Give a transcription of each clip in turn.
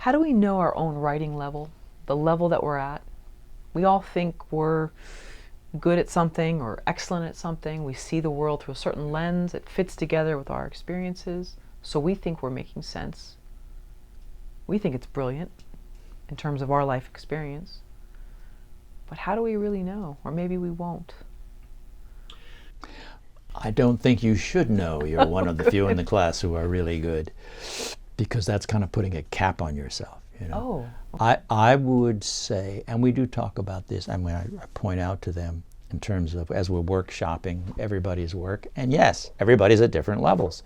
How do we know our own writing level, the level that we're at? We all think we're good at something or excellent at something. We see the world through a certain lens. It fits together with our experiences. So we think we're making sense. We think it's brilliant in terms of our life experience. But how do we really know? Or maybe we won't. I don't think you should know you're one of the few in the class who are really good, because that's kind of putting a cap on yourself, you know. Oh. I would say, and we do talk about this, I mean, I point out to them in terms of, as we're workshopping everybody's work, and yes, everybody's at different levels,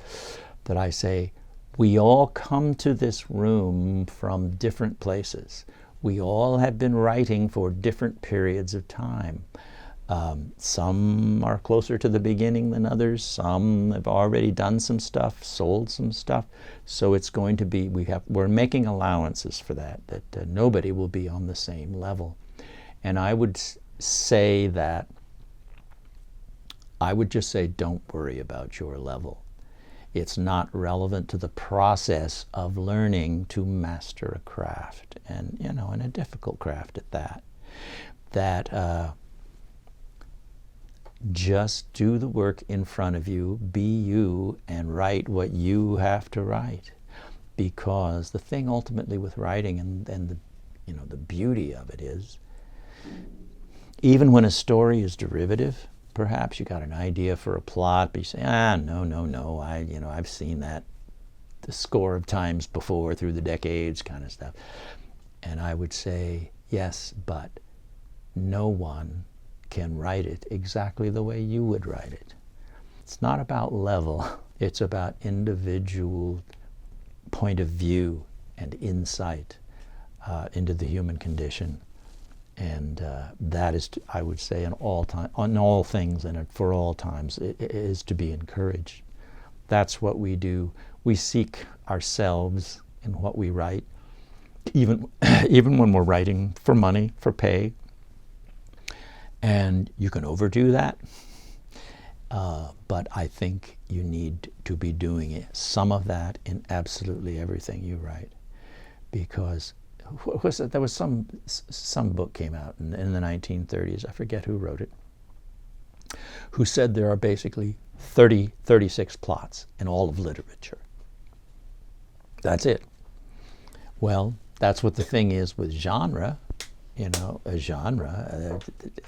but I say, we all come to this room from different places. We all have been writing for different periods of time. Some are closer to the beginning than others. Some have already done some stuff, sold some stuff. So it's going to be, we're making allowances for that nobody will be on the same level. And I would say that, I would just say, don't worry about your level. It's not relevant to the process of learning to master a craft, and and a difficult craft at that. Just do the work in front of you, be you, and write what you have to write. Because the thing ultimately with writing, and the beauty of it is, even when a story is derivative, perhaps you got an idea for a plot, but you say, no, I've seen that the score of times before through the decades kind of stuff. And I would say, yes, but no one can write it exactly the way you would write it. It's not about level, it's about individual point of view and insight into the human condition. And that is, I would say, on all things and for all times, it is to be encouraged. That's what we do. We seek ourselves in what we write, even when we're writing for money, for pay. And you can overdo that, but I think you need to be doing it, some of that in absolutely everything you write, because there was some book came out in the 1930s, I forget who wrote it, who said there are basically 36 plots in all of literature. That's it. Well, that's what the thing is with genre. A genre,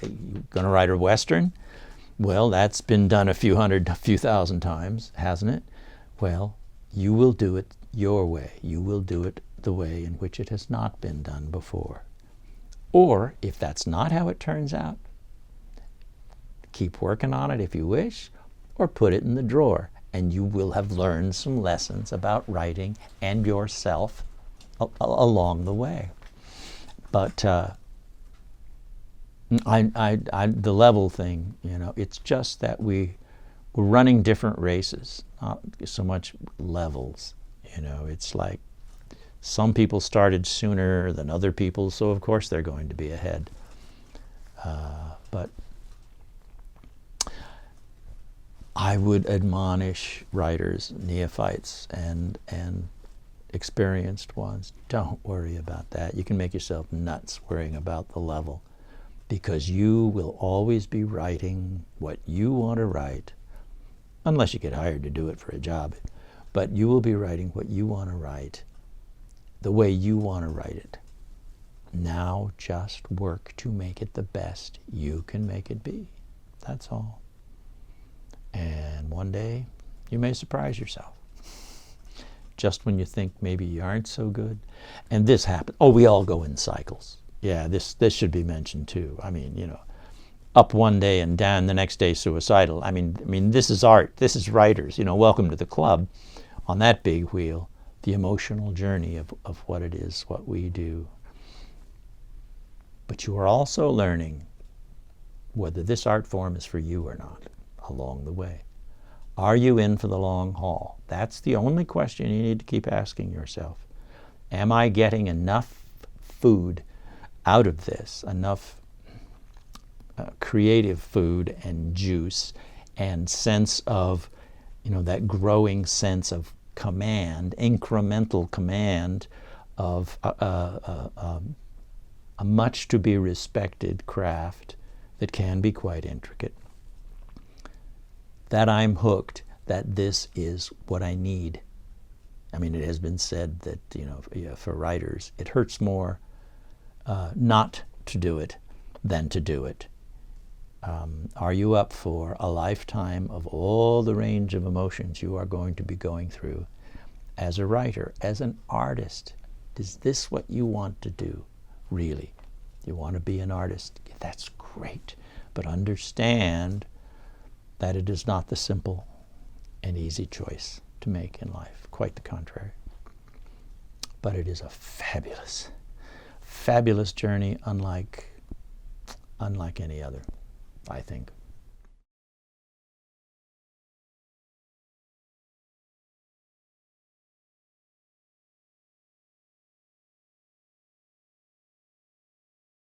you're going to write a Western? Well, that's been done a few thousand times, hasn't it? Well, you will do it your way. You will do it the way in which it has not been done before. Or, if that's not how it turns out, keep working on it if you wish, or put it in the drawer, and you will have learned some lessons about writing and yourself along the way. But the level thing, it's just that we're running different races, not so much levels. It's like some people started sooner than other people, so of course they're going to be ahead. But I would admonish writers, neophytes, and experienced ones, don't worry about that. You can make yourself nuts worrying about the level, because you will always be writing what you want to write, unless you get hired to do it for a job. But you will be writing what you want to write, the way you want to write it. Now just work to make it the best you can make it be. That's all. And one day, you may surprise yourself. Just when you think maybe you aren't so good. And this happens. Oh, we all go in cycles. Yeah, this should be mentioned too. I mean, up one day and down the next day suicidal. I mean, this is art. This is writers. Welcome to the club on that big wheel. The emotional journey of what it is, what we do. But you are also learning whether this art form is for you or not along the way. Are you in for the long haul? That's the only question you need to keep asking yourself. Am I getting enough food out of this, enough creative food and juice and sense of, that growing sense of command, incremental command of a much to be respected craft that can be quite intricate, that I'm hooked, that this is what I need. I mean, it has been said that, you know, for writers, it hurts more not to do it than to do it. Are you up for a lifetime of all the range of emotions you are going to be going through as a writer, as an artist? Is this what you want to do, really? You want to be an artist? That's great. But understand that it is not the simple and easy choice to make in life. Quite the contrary. But it is a fabulous, fabulous journey, unlike any other, I think.